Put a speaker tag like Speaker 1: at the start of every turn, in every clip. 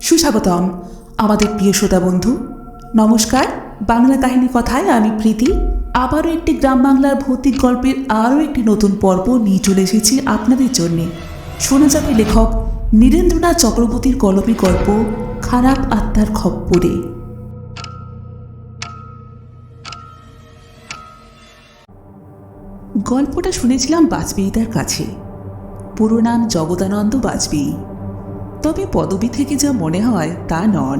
Speaker 1: সুস্বাগতম আমাদের প্রিয় শ্রোতা বন্ধু। নমস্কার, বাংলা কাহিনী কথায় আমি প্রীতি আবারও একটি গ্রাম বাংলার ভৌতিক গল্পের আরও একটি নতুন পর্ব নিয়ে চলে এসেছি আপনাদের জন্যে। শোনা যাবে লেখক নীরেন্দ্রনাথ চক্রবর্তীর কলমে গল্প খারাপ আত্মার খপ্পরে। গল্পটা শুনেছিলাম বাজপেয়ীদার কাছে। পুরো নাম জগদানন্দ বাজপেয়ী, তবে পদবি থেকে যা মনে হয় তা নন।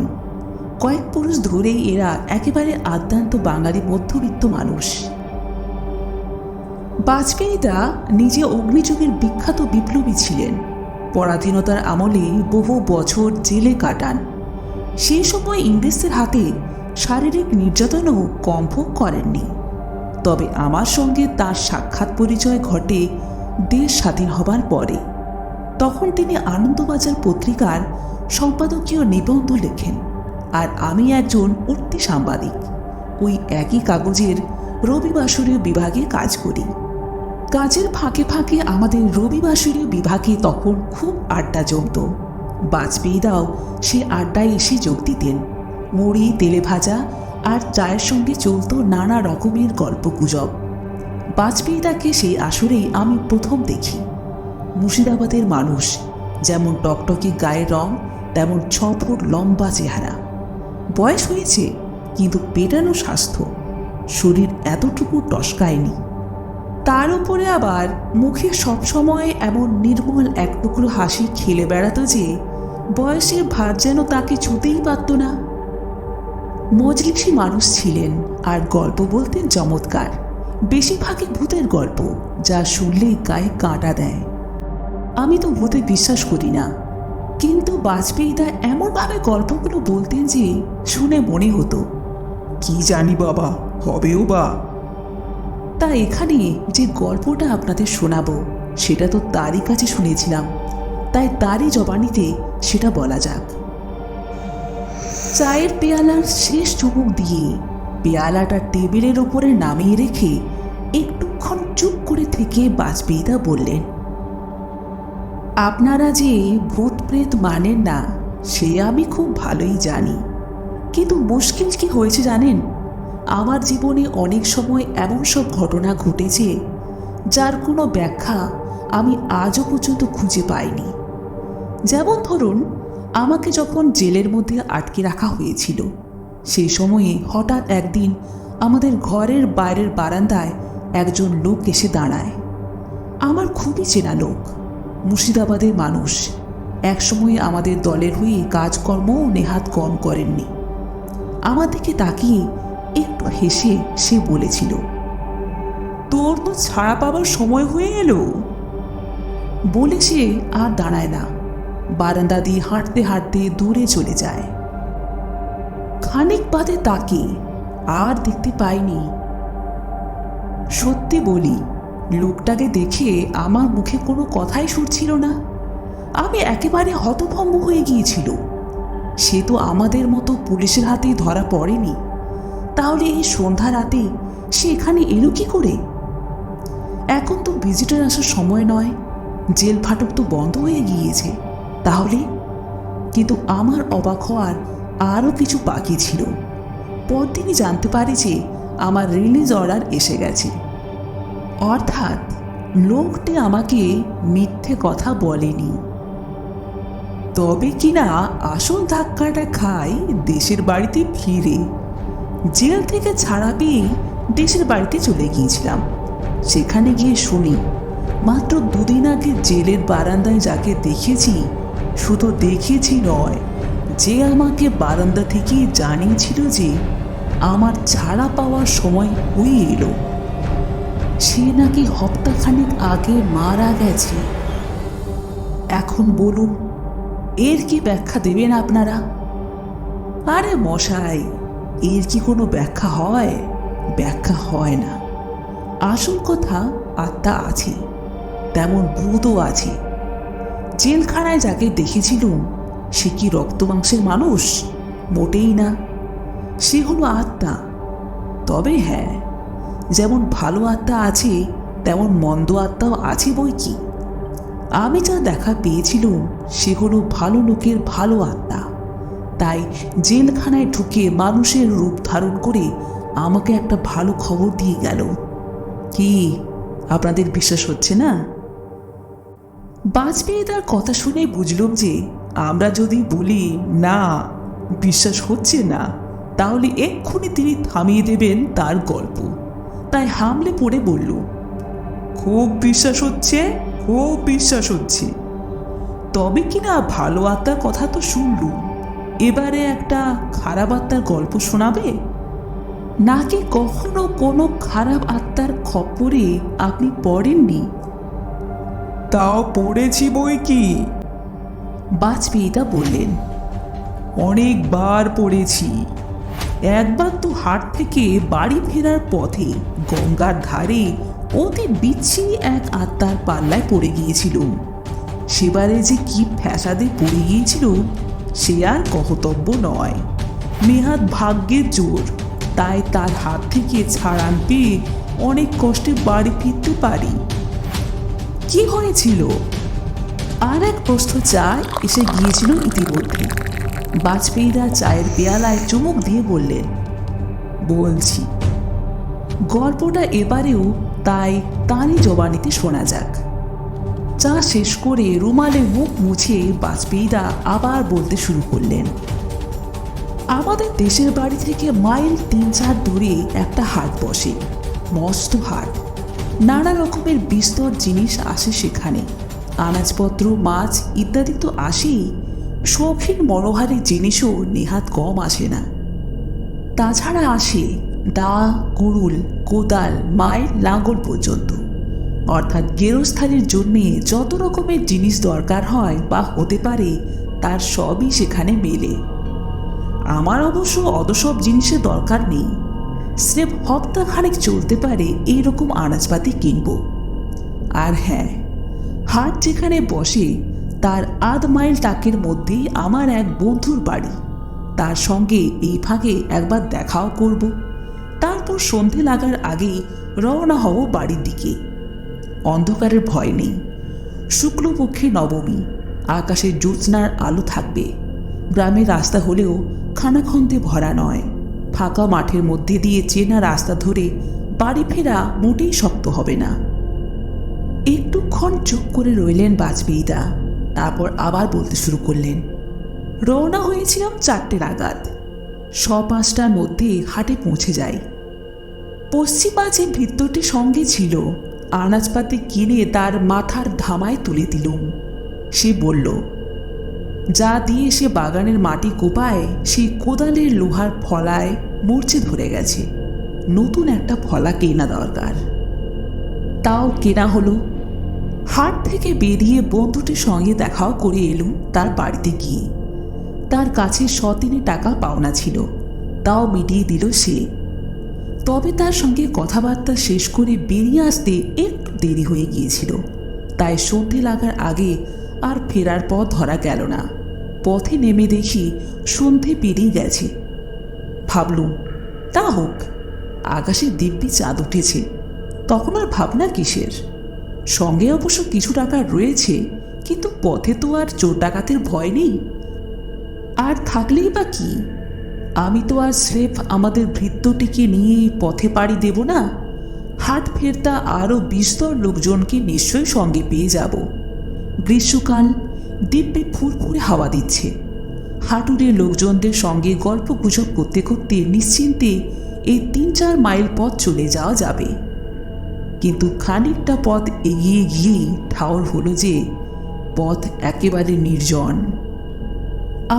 Speaker 1: কয়েক পুরুষ ধরেই এরা একেবারে আদ্যান্ত বাঙালি মধ্যবিত্ত মানুষ। বাজপেয়ীদা নিজে অগ্নিযুগের বিখ্যাত বিপ্লবী ছিলেন। পরাধীনতার আমলে বহু বছর জেলে কাটান। সেই সময় ইংরেজদের হাতে শারীরিক নির্যাতনও কম ভোগ করেননি। তবে আমার সঙ্গে তার সাক্ষাৎ পরিচয় ঘটে দেশ স্বাধীন হবার পরে। তখন তিনি আনন্দবাজার পত্রিকার সম্পাদকীয় নিবন্ধ লেখেন, আর আমি একজন উঠতি সাংবাদিক। ওই একই কাগজের রবিবাসরীয় বিভাগে কাজ করি। কাজের ফাঁকে ফাঁকে আমাদের রবিবাসরীয় বিভাগে তখন খুব আড্ডা জমত। বাজপেয়ীদাও সে আড্ডায় এসে যোগ দিতেন। মুড়ি, তেলে ভাজা আর চায়ের সঙ্গে চলত নানা রকমের গল্পগুজব। বাজপেয়ীদাকে সেই আসরেই আমি প্রথম দেখি। মুর্শিদাবাদের মানুষ, যেমন টকটকে গায়ের রং, তেমন 6 ফুট লম্বা চেহারা। বয়স হয়েছে, কিন্তু পেটানো স্বাস্থ্য, শরীর এতটুকু টস্কায়নি। তার উপরে আবার মুখে সবসময় এমন নির্মল এক টুকরো হাসি খেলে বেড়াতো যে বয়সের ভার যেন তাকে ছুতেই পারত না। মজলিসি মানুষ ছিলেন, আর গল্প বলতেন চমৎকার। বেশিরভাগই ভূতের গল্প, যা শুনলেই গায়ে কাঁটা দেয়। আমি তো ভূতে বিশ্বাস করি না, কিন্তু বাজপেয়ীদা এমনভাবে গল্পগুলো বলতেন যে শুনে মনে হতো
Speaker 2: কি জানি বাবা, হবেও বা।
Speaker 1: তা এখানে যে গল্পটা আপনাদের শোনাবো সেটা তো তারই কাছে শুনেছিলাম, তাই তারই জবানিতে সেটা বলা যাক। চায়ের পেয়ালার শেষ চুমুক দিয়ে পেয়ালাটা টেবিলের ওপরে নামিয়ে রেখে একটুক্ষণ চুপ করে থেকে বাজপেয়ীদা বললেন, আপনারা যে ভূত প্রেত মানেন না সে আমি খুব ভালোই জানি, কিন্তু মুশকিল কি হয়েছে জানেন? আমার জীবনে অনেক সময় এমন সব ঘটনা ঘটেছে যার কোনো ব্যাখ্যা আমি আজও পর্যন্ত খুঁজে পাইনি। যেমন ধরুন, আমাকে যখন জেলের মধ্যে আটকে রাখা হয়েছিল, সেই সময়ে হঠাৎ একদিন আমাদের ঘরের বাইরের বারান্দায় একজন লোক এসে দাঁড়ায়। আমার খুবই চেনা লোক, মুর্শিদাবাদের মানুষ। একসময় আমাদের দলের হয়ে কাজকর্মও নেহাত কম করেননি। আমার দিকে তাকিয়ে একটু হেসে সে বলেছিল, তোর তো ছাড়া পাবার সময় হয়ে এলো। বলে সে আর দাঁড়ায় না, বারান্দা দিয়ে হাঁটতে হাঁটতে দূরে চলে যায়। খানিক বাদে তাকে আর দেখতে পাইনি। সত্যি বলি, লোকটাকে দেখে আমার মুখে কোনো কথাই শুনছিল না। আমি একেবারে হতভম্ব হয়ে গিয়েছিল। সে তো আমাদের মতো পুলিশের হাতেই ধরা পড়েনি, তাহলে এই সন্ধ্যা রাতে সে এখানে এলো কি করে? এখন তো ভিজিটর আসার সময় নয়, জেল ফাটক তো বন্ধ হয়ে গিয়েছে। তাহলে? কিন্তু আমার অবাক হওয়ার আরও কিছু বাকি ছিল। পরদিনই জানতে পারি যে আমার রিলিজ অর্ডার এসে গেছে। অর্থাৎ লোকটি আমাকে মিথ্যে কথা বলেনি। তবে কিনা আসল ধাক্কাটা খাই দেশের বাড়িতে ফিরে। জেল থেকে ছাড়া পেয়ে দেশের বাড়িতে চলে গিয়েছিলাম। সেখানে গিয়ে শুনি, মাত্র 2 দিন আগে জেলের বারান্দায় যাকে দেখেছি, শুধু দেখেছি নয়, যে আমাকে বারান্দা থেকে জানিয়েছিল যে আমার ছাড়া পাওয়ার সময় হয়ে এলো, সে নাকি হপ্তাখানেক আগে মারা গেছে। এখন বলুন, এর কি ব্যাখ্যা দেবেন আপনারা? আরে মশাই, এর কি কোনো ব্যাখ্যা হয়? ব্যাখ্যা হয় না। আসল কথা, আত্মা আছে, তেমন ভূতও আছে। জেলখানায় যাকে দেখেছিলুম সে কি রক্ত মাংসের মানুষ? মোটেই না। সে হলো আত্মা। তবে হ্যাঁ, যেমন ভালো আত্মা আছে তেমন মন্দ আত্মাও আছে বই কি। আমি যা দেখা পেয়েছিলুম সে হলো ভালো লোকের ভালো আত্মা, তাই জেলখানায় ঢুকে মানুষের রূপ ধারণ করে আমাকে একটা ভালো খবর দিয়ে গেল। কি আপনাদের বিশ্বাস হচ্ছে না? বাজপেয়ীদার কথা শুনে বুঝলাম যে আমরা যদি বলি না, বিশ্বাস হচ্ছে না, তাহলে এক্ষুনি তিনি থামিয়ে দেবেন তার গল্প। তাই হামলে পড়ে বলল, খুব বিশ্বাস হচ্ছে, খুব বিশ্বাস হচ্ছে। তবে কিনা ভালো আত্মার কথা তো শুনলুম, এবারে একটা খারাপ আত্মার গল্প শোনাবে? নাকি কখনো কোনো খারাপ আত্মার খপ্পরে আপনি পড়েননি?
Speaker 2: তাও পড়েছি বই কি।
Speaker 1: বাজপেয়ীদা বললেন,
Speaker 2: অনেকবার পড়েছি।
Speaker 1: একবার তো হাট থেকে বাড়ি ফেরার পথে গঙ্গার ধারে অতি বিচ্ছিরি এক আত্মার পাল্লায় পড়ে গিয়েছিলুম। সেবারে যে কি ফ্যাসাদে পড়ে গিয়েছিল সে আর কহতব্য নয়। নেহাত ভাগ্যের জোর, তাই তার হাত থেকে ছাড়ান পেয়ে অনেক কষ্টে বাড়ি ফিরতে পারি। কি হয়েছিল? আর এক প্রস্থ চা এসে গিয়েছিল ইতিমধ্যে। বাজপেয়ীদা চায়ের পেয়ালায় চুমুক দিয়ে বললেন, বলছি। গল্পটা এবারেও তাই তারই জবানিতে শোনা যাক। চা শেষ করে রুমালে মুখ মুছে বাজপেয়ীদা আবার বলতে শুরু করলেন, আমাদের দেশের বাড়ি থেকে মাইল 3-4 দূরে একটা হাট বসে, মস্ত হাট। নানা রকমের বিস্তর জিনিস আসে সেখানে, আনাজপত্র, মাছ ইত্যাদি তো আসেই, শৌখিন মনোহারী জিনিসও নেহাত কম আসে না। তাছাড়া আসে দা, কুড়ুল, কোদাল, মায়ের লাঙল পর্যন্ত, অর্থাৎ গেরস্থালির জন্যে যত রকমের জিনিস দরকার হয় বা হতে পারে তার সবই সেখানে মেলে। আমার অবশ্য অত সব জিনিসের দরকার নেই, স্রেফ হপ্তাখানেক চলতে পারে এইরকম আনাজপাতি কিনব। আর হ্যাঁ, হাট যেখানে বসে তার আধ মাইল টাকের মধ্যেই আমার এক বন্ধুর বাড়ি, তার সঙ্গে এই ফাঁকে একবার দেখাও করব। তারপর সন্ধে লাগার আগেই রওনা হব বাড়ির দিকে। অন্ধকারের ভয় নেই, শুক্লপক্ষে নবমী, আকাশের জ্যোৎস্নার আলো থাকবে। গ্রামের রাস্তা হলেও খানাখন্দে ভরা নয়, ফাঁকা মাঠের মধ্যে দিয়ে চেনা রাস্তা ধরে বাড়ি ফেরা মোটেই শক্ত হবে না। একটুক্ষণ চুপ করে রইলেন বাজপেয়ীদা, তারপর আবার বলতে শুরু করলেন, রওনা হয়েছিলাম 4টে নাগাদ, 5:15টার মধ্যে হাটে পৌঁছে যাই। পশ্চিমা যে ভৃত্যটি সঙ্গে ছিল, আনাজপাতি কিনে তার মাথার ধামায় তুলে দিলুম। সে বলল, যা দিয়ে সে বাগানের মাটি কোপায় সেই কোদালের লোহার ফলায় মরচে ধরে গেছে, নতুন একটা ফলা কেনা দরকার। তাও কেনা হলো। হাট থেকে বেরিয়ে বন্ধুটির সঙ্গে দেখাও করে এলুম তার বাড়িতে গিয়ে। তার কাছে 100 টাকা পাওনা ছিল, তাও মিটিয়ে দিল সে। তবে তার সঙ্গে কথাবার্তা শেষ করে বেরিয়ে আসতে একটু দেরি হয়ে গিয়েছিল, তাই সন্ধে লাগার আগে আর ফেরার পথ ধরা গেল না। পথে নেমে দেখি সন্ধে পেরিয়ে গেছে। ভাবলুম তা হোক, আকাশে দিব্যি চাঁদ উঠেছে, তখন আর ভাবনা কিসের। সঙ্গে অবশ্য কিছু টাকা রয়েছে, কিন্তু পথে তো আর চোর ডাকাতের ভয় নেই। আর থাকলেই বা কি, আমি তো আর স্রেফ আমাদের ভৃত্যটিকে নিয়ে পথে পাড়ি দেব না, হাট ফেরতা আরও বিস্তর লোকজনকে নিশ্চয়ই সঙ্গে পেয়ে যাব। গ্রীষ্মকাল, দিব্যি ফুরফুরে হাওয়া দিচ্ছে। হাটুরে লোকজনদের সঙ্গে গল্প গুজব করতে করতে নিশ্চিন্তে এই 3-4 মাইল পথ চলে যাওয়া যাবে। কিন্তু খানিকটা পথ এগিয়ে গিয়েই ঠাউর হলো যে পথ একেবারে নির্জন।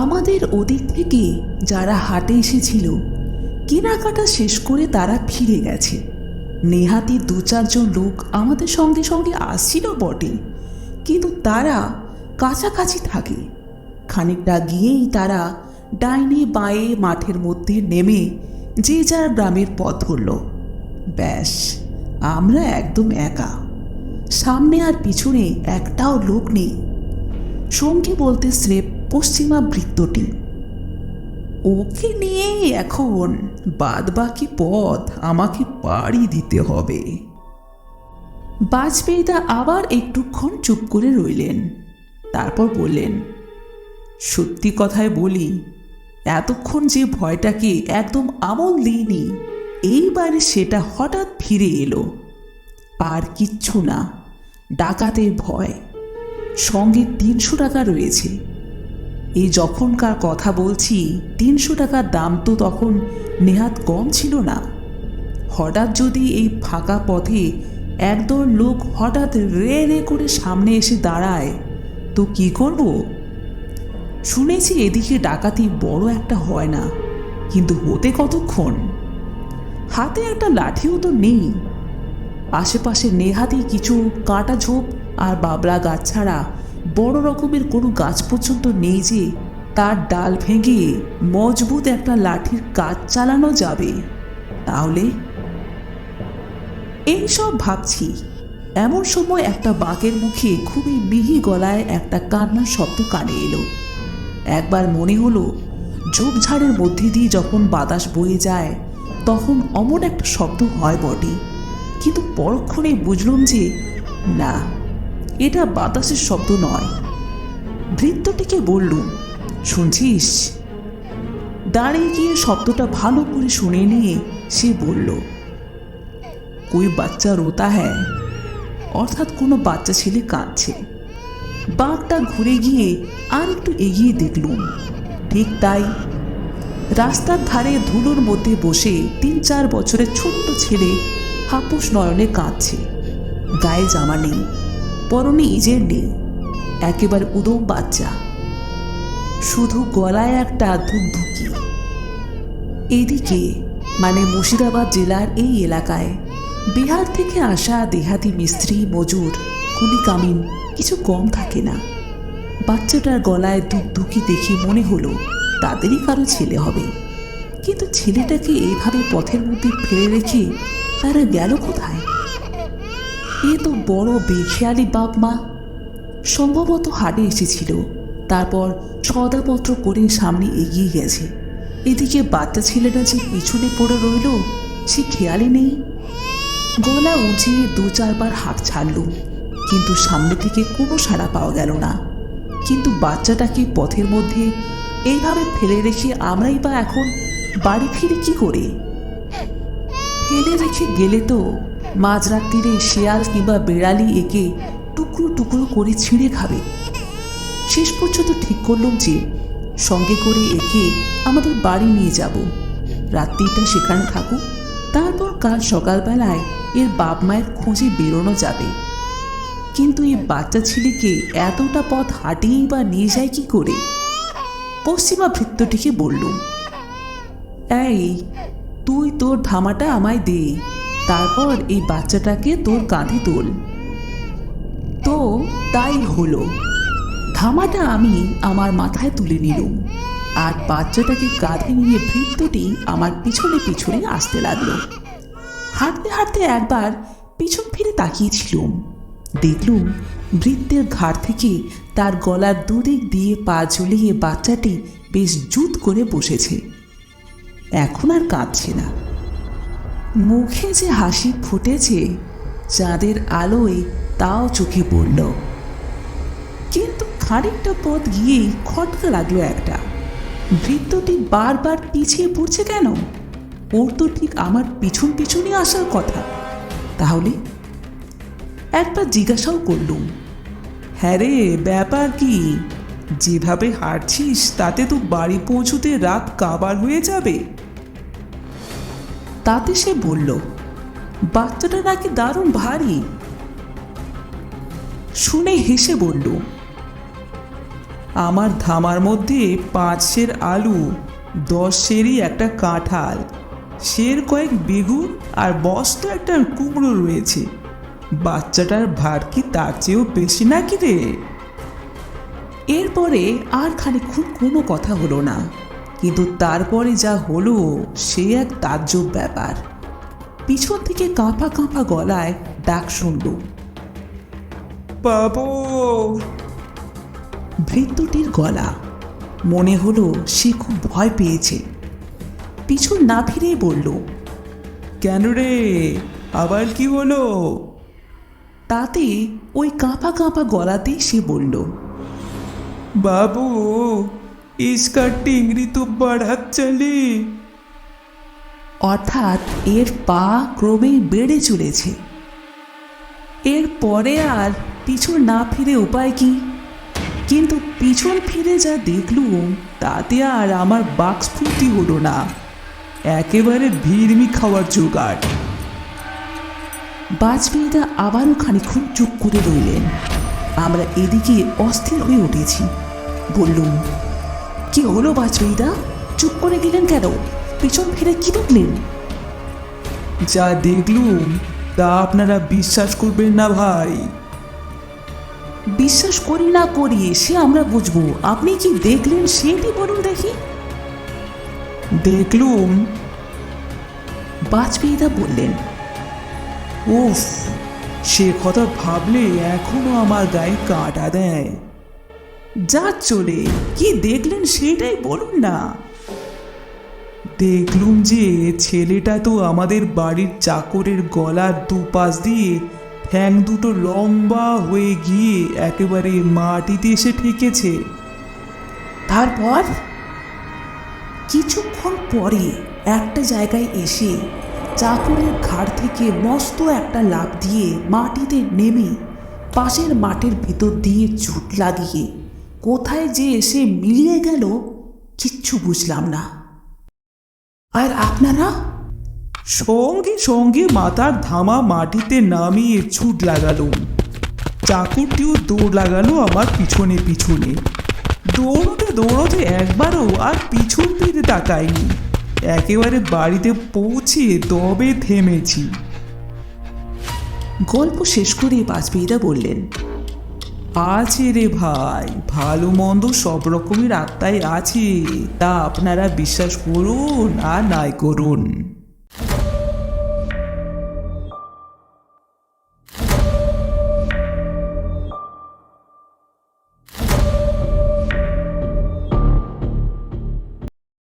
Speaker 1: আমাদের ওদিক থেকে যারা হাটে এসেছিল কেনাকাটা শেষ করে তারা ফিরে গেছে। নেহাতি 2-4 জন লোক আমাদের সঙ্গে সঙ্গে আসছিল বটে, কিন্তু তারা কাছাকাছি থাকে। খানিকটা গিয়েই তারা ডাইনে বাঁয়ে মাঠের মধ্যে নেমে যে যার গ্রামের পথ ধরল। ব্যাস, আমরা একদম একা, সামনে আর পিছনে একটাও লোক নেই। সঙ্গী বলতে স্রেফ পশ্চিমা বৃত্তটি, ওকে নিয়েই এখন বাদ বাকি পথ আমাকে পাড়ি দিতে হবে। বাজপেয়ীদা আবার একটুক্ষণ চুপ করে রইলেন, তারপর বললেন, সত্যি কথায় বলি, এতক্ষণ যে ভয়টাকে একদম আমল দিইনি, এইবারে সেটা হঠাৎ ফিরে এলো। আর কিচ্ছু না, ডাকাতের ভয়। সঙ্গে 300 টাকা রয়েছে। এই যখনকার কথা বলছি, 300 টাকার দাম তো তখন নেহাত কম ছিল না। হঠাৎ যদি এই ফাঁকা পথে একদল লোক হঠাৎ রে রে করে সামনে এসে দাঁড়ায়, তো কি করব? শুনেছি এদিকে ডাকাতি বড় একটা হয় না, কিন্তু হতে কতক্ষণ? হাতে একটা লাঠিও তো নেই। আশেপাশে নেহাতি কিছু কাঁটা ঝোপ আর বাবলা গাছ ছাড়া বড় রকমের কোনো গাছ পর্যন্ত নেই যে তার ডাল ভেঙে মজবুত একটা লাঠির কাজ চালানো যাবে। তাহলে এইসব ভাবছি, এমন সময় একটা বাঘের মুখে খুবই মিহি গলায় একটা কান্নার শব্দ কানে এলো। একবার মনে হলো ঝোপঝাড়ের মধ্যে দিয়ে যখন বাতাস বয়ে যায় তখন অমন একটা শব্দ হয় বটে, কিন্তু পরক্ষণে বুঝলাম যে না, এটা বাতাসের শব্দ নয়। ভৃত্যটিকে বললুম, শুনছিস? দাঁড়িয়ে গিয়ে শব্দটা ভালো করে শুনে নিয়ে সে বলল, কোই বাচ্চা রোতা হ্যাঁ, অর্থাৎ কোনো বাচ্চা ছেলে কাঁদছে। বাঘটা ঘুরে গিয়ে আর একটু এগিয়ে দেখলুম, ঠিক তাই। রাস্তার ধারে ধুলোর মধ্যে বসে 3-4 বছরের ছোট্ট ছেলে হাপুস নয়নে কাঁদছে। গায়ে জামা নেই, পরনে ইজের নেই, একেবারে উদম বাচ্চা, শুধু গলায় একটা ধুকধুকি। এদিকে মানে মুর্শিদাবাদ জেলার এই এলাকায় বিহার থেকে আসা দেহাতি মিস্ত্রি, মজুর, কুলি কামিন কিছু কম থাকে না। বাচ্চাটার গলায় ধুকধুকি দেখে মনে হলো তাদেরই কারো ছেলে হবে, কিন্তু ছেলেটাকে এইভাবে পথের মধ্যে ফেলে রেখে তারা গেল কোথায়? এ তো বড় বেখেয়ালি বাপ মা। সম্ভবত হাটে এসেছিল, তারপর সদাপত্র করে সামনে এগিয়ে গেছে। এদিকে বাচ্চা ছেলেটা যে পিছনে পড়ে রইল সে খেয়ালই নেই। গলা উঁচিয়ে 2-4 বার হাঁক ছাড়লুম, কিন্তু সামনে থেকে কোনো সাড়া পাওয়া গেল না। কিন্তু বাচ্চাটাকে পথের মধ্যে এইভাবে ফেলে রেখে আমরাই বা এখন বাড়ি ফিরে কি করে? ফেলে রেখে গেলে তো মাঝরাত্রিরে শেয়াল কিংবা বেড়ালি একে টুকরো টুকরো করে ছিঁড়ে খাবে। শেষ পর্যন্ত ঠিক করলাম যে সঙ্গে করে একে আমাদের বাড়ি নিয়ে যাব, রাত্রিটা সেখানে থাকুক, তারপর কাল সকালবেলায় এর বাপ মায়ের খোঁজে বেরোনো যাবে। কিন্তু এই বাচ্চা ছেলেকে এতটা পথ হাঁটিয়েই বা নিয়ে যায় কি করে? পশ্চিমা ভৃত্যটিকে বললুম, এই তুই তোর ধামাটা আমায় দে, তারপর এই বাচ্চাটাকে তোর কাঁধে তোল। তো তাই হলো। ধামাটা আমি আমার মাথায় তুলে নিলুম, আর বাচ্চাটাকে কাঁধে নিয়ে ভৃত্যটি আমার পিছনে পিছনে আসতে লাগলো। হাঁটতে হাঁটতে একবার পিছন ফিরে তাকিয়েছিলুম, দেখলুম ভৃত্যের ঘাড় থেকে তার গলার দুদিক দিয়ে পা ঝুলিয়ে বাচ্চাটি বেশ জুত করে বসেছে। এখন আর কাঁদছে না। মুখে যে হাসি ফুটেছে চাঁদের আলোয় তাও চোখে পড়ল। কিন্তু খানিকটা পথ গিয়েই খটকা লাগলো একটা। ভৃত্যটি বারবার পিছিয়ে পড়ছে কেন? ওর তো ঠিক আমার পিছন পিছনই আসার কথা। তাহলে একবার জিজ্ঞাসাও করলুম, হ্যাঁ রে, ব্যাপার কি? যেভাবে হাঁটছিস তাতে তো বাড়ি পৌঁছতে রাত কাবার হয়ে যাবে। তাতে সে বলল, বাচ্চাটা নাকি দারুণ ভারী। শুনে হেসে বলল, আমার ধামার মধ্যে 5 সের আলু, 10 সেরই একটা কাঁঠাল, সের কয়েক বেগুন আর বস্ত একটা কুমড়ো রয়েছে। বাচ্চাটার ভার কি তার চেয়েও বেশি নাকি রে? এরপরে আর খানিকক্ষণ কোনো কথা হলো না, কিন্তু তারপরে যা হলো সে এক তাজ্জব ব্যাপার। পিছন থেকে কাঁপা কাঁপা গলায় ডাক শুনল, বাবু। ভৃত্যটির গলা। মনে হলো সে খুব ভয় পেয়েছে। পিছন না ফিরেই বলল, কেন রে, আবার কি হলো? তাতে ওই কাঁপা কাঁপা গলাতেই সে বলল, বাবু,
Speaker 2: इसका टिंगरी तो बढ़त चले।
Speaker 1: অর্থাৎ এর পা ক্রমেই বেড়ে চলেছে। এর পরে আর পিছন না ফিরে উপায় কি? কিন্তু পিছন ফিরে যা দেখলুম তাতে আর আমার বাক্সফুর্তি হলো না।
Speaker 2: একেবারে ভিড়মি খাওয়ার জোগাড়।
Speaker 1: বাজপেয়ীদা আবারও খানিক্ষণ চুপ করে রইলেন। আমরা এদিকে অস্থির হয়ে উঠেছি। বললুম, কি হলো বাজপেয়ীদা? চুপ করে গেলেন কেন? পিছন ফিরে কি দেখলেন?
Speaker 2: যা দেখলুম তা আপনারা বিশ্বাস করবেন না ভাই।
Speaker 1: বিশ্বাস করি না করি সে আমরা বুঝবো, আপনি কি দেখলেন সেটি বলুন দেখি।
Speaker 2: দেখলুম,
Speaker 1: বাজপেয়ীদা বললেন,
Speaker 2: উফ, সে কথা ভাবলে এখনো আমার গায়ে কাঁটা দেয়।
Speaker 1: যা চলে, কি দেখলেন সেটাই বলুন না।
Speaker 2: দেখলুম যে ছেলেটা তো আমাদের বাড়ির চাকরের গলার দুপাশ দিয়ে ঠ্যাং দুটো লম্বা হয়ে গিয়ে একেবারে মাটিতে এসে ঠেকেছে।
Speaker 1: তারপর কিছুক্ষণ পরে একটা জায়গায় এসে চাকরের ঘাড় থেকে মস্ত একটা লাফ দিয়ে মাটিতে নেমে পাশের মাঠের ভিতর দিয়ে ছুট লাগিয়ে কোথায় যে এসে মিলিয়ে গেল কিচ্ছু বুঝলাম না। আর আপনারা?
Speaker 2: সঙ্গে সঙ্গে মাথার ধামা মাটিতে নামিয়ে ছুট লাগালো। চাকরটিও দৌড় লাগালো আমার পিছনে পিছনে। দৌড়তে দৌড়তে একবারও আর পিছন ফিরে তাকায়নি। একেবারে বাড়িতে পৌঁছে তবে থেমেছি।
Speaker 1: গল্প শেষ করে বাজপেয়ীদা বললেন,
Speaker 2: আছে রে ভাই, ভালো মন্দ সব রকমের আত্মাই আছে, তা আপনারা বিশ্বাস করুন আর নাই করুন।